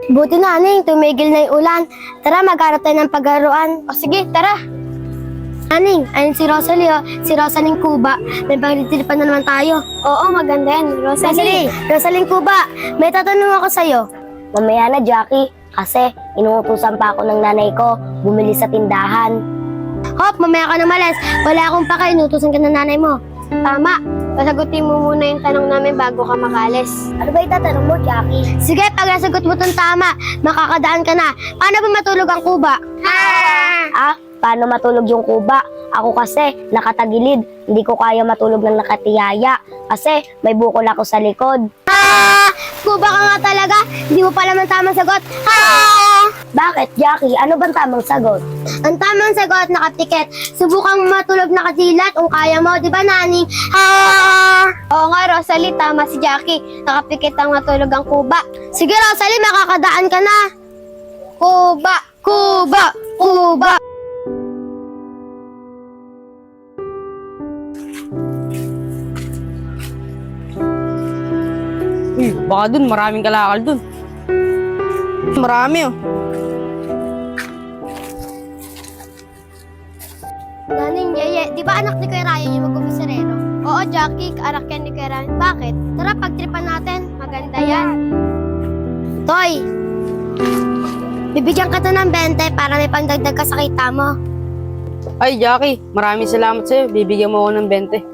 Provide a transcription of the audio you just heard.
Buti na, Aning, tumigil na yung ulan. Tara, maghanap tayo ng paglaruan. O sige, tara. Aning, ayun si Rosalie, oh. Si Rosalie Cuba. May pagtitilipan na naman tayo. Oo, maganda yan. Rosalie Cuba, may tatanong ako sa'yo. Mamaya na, Jackie. Kasi inuutusan pa ako ng nanay ko bumili sa tindahan. Hop, mamaya ka na malas. Wala akong paka, inutusan ka ng nanay mo. Tama. Pasagutin mo muna yung tanong namin bago ka makalis. Ano ba itatanong mo, Jackie? Sige, pag nasagot mo itong tama, makakadaan ka na. Paano ba matulog ang kuba? Paano matulog yung kuba? Ako kasi, nakatagilid. Hindi ko kaya matulog ng nakatiyaya. Kasi may bukol ako sa likod. Kuba ka nga talaga. Hindi mo pa naman tamang sagot. Bakit, Jackie? Ano bang tamang sagot? Ang tamang sagot, nakapikit. Subukang matulog nakasilat kung kaya mo, di ba, Nani? Oo nga, Rosalie, tama si Jackie. Nakapikit ang matulog ang kuba. Sige, Rosalie, makakadaan ka na. Kuba, kuba, kuba. Uy, baka dun, maraming kalakal dun. Marami oh. Naning Yeye, di ba anak ni Kuya Ryan yung magkumisarero? Oo, Jackie, anak yan ni Kuya Ryan. Bakit? Tara, pagtripan natin. Maganda yan. Toy, bibigyan ka to ng 20 para may pangdagdag ka sa kita mo. Ay, Jackie, maraming salamat sa'yo. Bibigyan mo ako ng 20.